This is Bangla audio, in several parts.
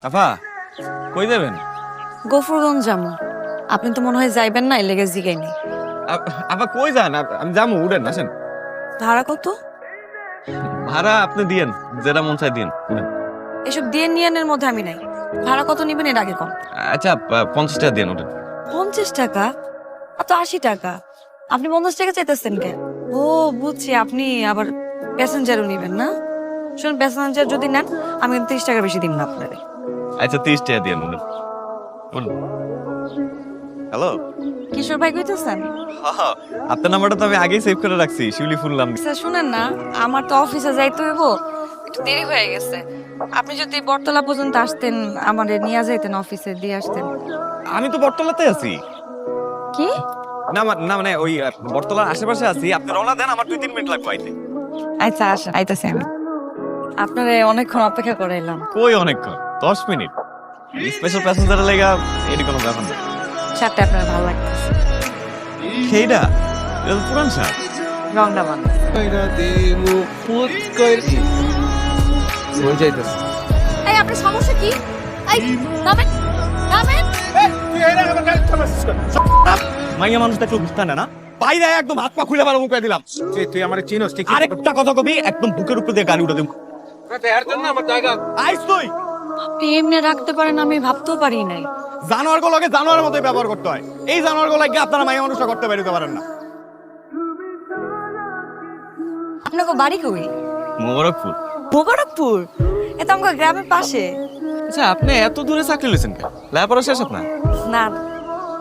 আফা কই যাবেন? গফরগঞ্জ যাবো। আপনি তো মনে হয় যাইবেন না, এলেগে জিগাইনি। আফা কই যান? আমি যাবো, উঠেন আসেন। ভাড়া কত? ভাড়া আপনি দিয়েন, যেটা মন চাই দিন। এসব দিয়ে নিয়ানের মধ্যে আমি নাই। ভাড়া কত নিবেন এর আগে কম। আচ্ছা 50 টাকা দিন, উঠেন। 50 টাকা? আর তো 80 টাকা। আপনি 50 টাকা চাইতেছেন কেন? ও বুঝছি, আপনি আবার প্যাসেঞ্জারও নিবেন না। শুনুন, প্যাসেঞ্জার যদি নেন আমি 30 টাকা বেশি দিব না আপনারে। আচ্ছা 30 টাকা দিন, উঠেন। হ্যালো, কিশোর ভাই কইতেছেন? আপনার নাম্বারটা তো আমি আগেই সেভ করে রাখছি, শিউলি ফুল নাম। স্যার শুনেন না, আমার তো অফিসে যাইতে হইব, একটু দেরি হয়ে গেছে। আপনি যদি বটতলা পর্যন্ত আসতেন, আমারে নিয়ে যাইতেন, অফিসে দিয়ে আসতেন। আমি তো বটতলাতে আছি। কি? না না, মানে ওই বটতলার আশেপাশে আছি। আপনি রওনা দেন, আমার 2-3 মিনিট লাগবে আইতে। আচ্ছা আসেন, আইতাছি আমি। আপনারে অনেকক্ষণ অপেক্ষা করাইলাম। কই অনেকক্ষণ? 10 মিনিট। স্পেশাল প্যাসেঞ্জারের লেগা এটি কোনো ব্যাপার না। শার্টটা আপনার ভালো লাগতেছে। সেইটা এটা তো পুরান শার্ট। রংটা ভালো। এই আপনার সমস্যা কি? এই নামেন, নামেন। মাইয়া মানুষ দেখলো বুঝতে না, না বাইরে একদম হাত পা খুলে মারা মুখে দিলাম। তুই আমার চিনোস ঠিক আরেকটা কথা কবি, একদম বুকের উপর দিয়ে গাড়ি উঠে দিম। এর জন্য আমার জায়গা আইস তুই আপনি এমনি রাখতে পারেন, আমি ভাবতেও পারি নাই। জানোয়ার গুলোকে জানোয়ারের মতোই ব্যবহার করতে হয়। এই জানোয়ার গুলোকে আপনারা মাইয়া মানুষটা করতে পারিতে পারেন না। আপনাকে বাড়ি কই? মোবারকপুর। মোবারকপুর? এটা আমার গ্রামের পাশে। আচ্ছা আপনি এত দূরে চাকরি লইছেন কেন? লেখাপড়া শেষ আপনার? না,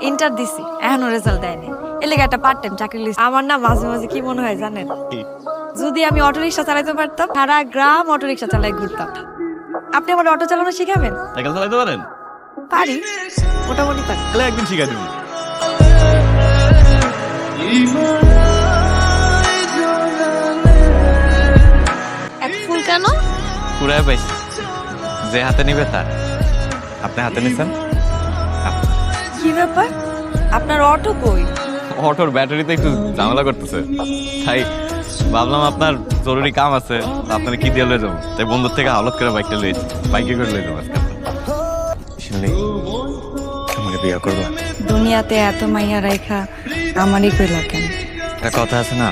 ইন্টার দিছি, এখনো রেজাল্ট দেয়নি। এর লেগে একটা পার্ট টাইম চাকরি লিস্ট। আমার না মাঝে মাঝে কি মনে হয় জানেন, কি? যদি আমি অটো রিক্সা চালাইতে পারতাম, সারা গ্রাম অটো রিক্সা চালাই ঘুরতাম। আপনি আমার অটো চালানো শিখাবেন? সাইকেল চালাতে পারেন? পারি, মোটামুটি পারি। তাহলে একদিন শিখাই দিব। এত ফুল কেন? পুরাই পাইছি, যে হাতে নিবে তার। আপনি হাতে নিছেন? কি ব্যাপার, আপনার অটো কই? অটোর ব্যাটারিতে একটু ঝামেলা করতেছে, তাই ভাবলাম আপনার জরুরি কাম আছে, আপনার কি দিয়ে লয়ে যাবো। তাই বন্ধুর থেকে হালত করে বাইকটা লয়েছি, বাইকে করে লয়ে যাবো আজকে। শুনলি আমাকে বিয়ে করবো? দুনিয়াতে এত মাইয়া রাইখা আমারই কই লাগেন। একটা কথা আছে না,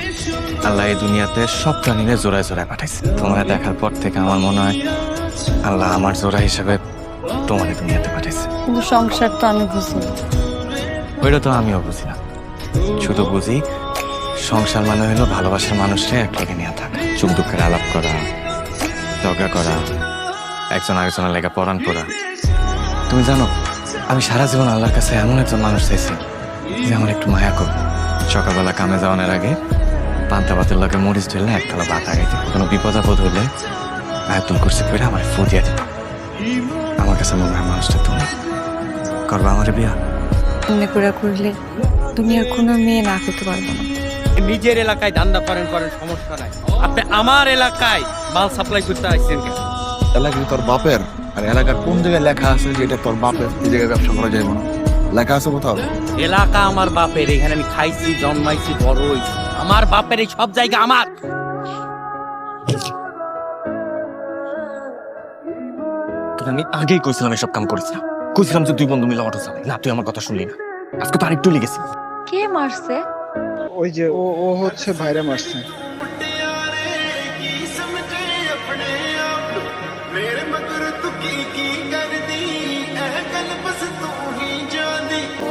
আল্লাহ এই দুনিয়াতে সব প্রাণীরে জোড়ায় জোড়ায় পাঠাইছে। তোমার দেখার পর থেকে আমার মনে হয় আল্লাহ আমার জোড়া হিসেবে তোমার দুনিয়াতে পাঠাইছে। কিন্তু সংসার তো আমি বুঝি। ওইটা তো আমিও বুঝি না, শুধু বুঝি সংসার মানে হলো ভালোবাসার মানুষরা একলাগে নিয়ে থাকা, সুখ দুঃখের আলাপ করা, ঝগড়া করা, একজন আরেকজনের লেগে পরাণ পড়া। তুমি জানো, আমি সারা জীবন আল্লাহর কাছে এমন একজন মানুষ চাইছি যে আমার একটু মায়া করবে। সকালবেলা কামে যাওয়ানোর আগে পান্তা ভাতের লগে মরিচ ঢেলে একতলা ভাত আগাইতে, কোনো বিপদ আপদ হইলে আয়াতুল কুরসি পড়ে আমার ফু দিয়ে দিত। আমার কাছে মনে হয় মানুষটা তুমি। করবা আমার বিয়া? মনে করে করলে দুনিয়ার কোনো মেয়ে না করতে পারবো না। নিজের এলাকায় ধান্দা করেন সমস্যা নাই, আপনি আমার এলাকায় মাল সাপ্লাই করতে আসছেন কেন? এলাকা তোর বাপের, আর এলাকার কোন জায়গায় লেখা আছে যে এটা তোর বাপের, এই জায়গায় ব্যবসা করা যাবে না? লেখা আছে কোথাও? এলাকা আমার বাপের, এখানে আমি খাইছি, জন্মাইছি, বড় হইছি। আমার বাপের এই সব জায়গা আমার। তোকে আমি আগেই কইছিলাম এসব কাম করিস না। কইছিলাম যে তুই বন্ধু মিলে অটো চালাই না, তুই আমার কথা শুনলি না। আজকে তো আরেকটু লেগেছি। কে মারছে? ওই যে ও হচ্ছে ভাইরা মারছে।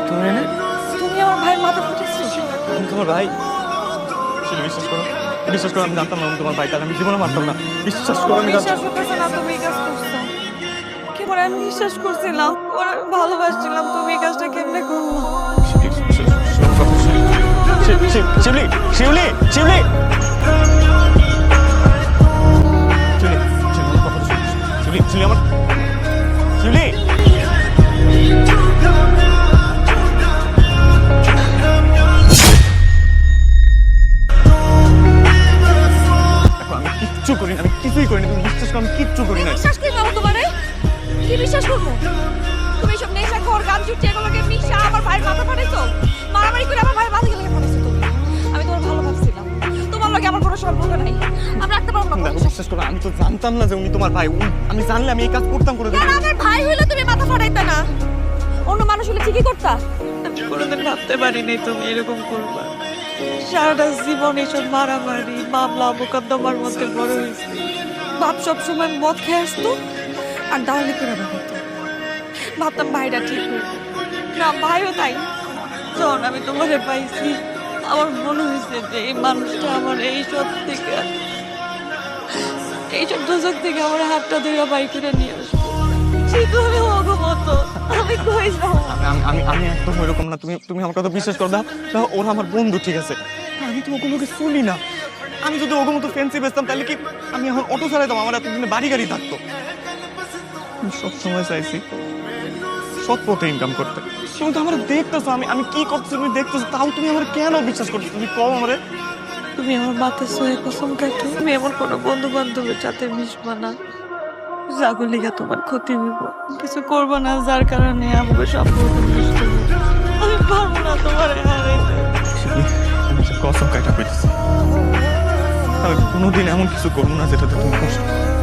তুমি না? তুমি আমার ভাইয়ের মাথা ফুটেছো। আমি তোমার ভাই। শুনে বিশ্বাস করো, বিশ্বাস করো, আমি জানতাম না আমি তোমার ভাই, তাহলে আমি জীবনে মারতাম না। বিশ্বাস করো, আমি বিশ্বাস করতেছে না তুমি এই কাজ করছো। কেবল আমি বিশ্বাস করছিলাম, ওরা আমি ভালোবাসছিলাম, তুমি এই কাজটা কেমনে করবো? শিউলি, শিউলি, শিউলি, শিউলি, শিউলি, আমার শিউলি। আমি কিচ্ছু করি না, আমি কিছুই করি না, তুমি বিশ্বাস করো, আমি কিচ্ছু করি না। বিশ্বাস করি না তোমারে? কি বিশ্বাস করবো? তুমি সব নেশা খোর গান চুটি এগুলোকে মিশা আমার ভাইয়ের মাথা ফাটাইছো, মারামারি করে আমার ভাইয়ের মাথা গেলে ফাটাইছো তুমি। আমি তোমার ভালো ভাবছিলাম, তোমার লাগে আমার কোনো সম্পর্ক নাই। আমি রাখতে পারবো না। দেখো বিশ্বাস করো, আমি তো জানতাম না যে উনি তোমার ভাই। আমি জানলে আমি এই কাজ করতাম করে কেন আমার ভাই হইলে তুমি মাথা ফাটাইতে না? অন্য মানুষ হলে ঠিকই করতা। কোনোদিন ভাবতে পারিনি তুমি এরকম করবা। সারাটা জীবন এসব মারামারি মামলা মোকদ্দমার মধ্যে বড় হয়েছে। বাপ সবসময় মদ খেয়ে আসতো আর দাওয়ালি করে ভাবতো। ভাবতাম ভাইটা ঠিক হইবে, না ভাইও তাই। যখন আমি তোমাকে পাইছি আমার মনে হয়েছে যে এই মানুষটা আমার এইসব থেকে, এইসব দোষক থেকে আমার হাতটা ধরে বাই করে নিয়ে আসবো। কিন্তু আমি অগমত, আমি কই যাবো? আমি আমি একদম ওইরকম না। তুমি তুমি আমার কথা বিশ্বাস করো। দাও, ওরা আমার বন্ধু, ঠিক আছে? আমি তো ওগুলোকে চলি না। আমি যদি ওগুলো মতো ফ্যান্সি বেচতাম তাহলে কি আমি এখন অটো চালাইতাম? আমার এতদিনে বাড়ি গাড়ি থাকতো। আমি সবসময় চাইছি সৎ পথে ইনকাম করতে। তুমি তো আমার দেখতেছো আমি আমি কি করতেছি, তুমি দেখতেছো, তাও তুমি আমার কেন বিশ্বাস করছো? তুমি কম আমারে। তুমি আমার মাথায় সয়ে কসম কাটো, তুমি এমন কোনো বন্ধু বান্ধবের সাথে মিশবা না যাগুলো লিগা তোমার ক্ষতি হইব। কিছু করবো না যার কারণে আমাকে সম্পর্ক নষ্ট হবে। আমি পারবো না তোমার হারাইতে। আমি কসম কাটা পেয়েছি, আমি কোনোদিন এমন কিছু করবো না যেটাতে তুমি কষ্ট পাও।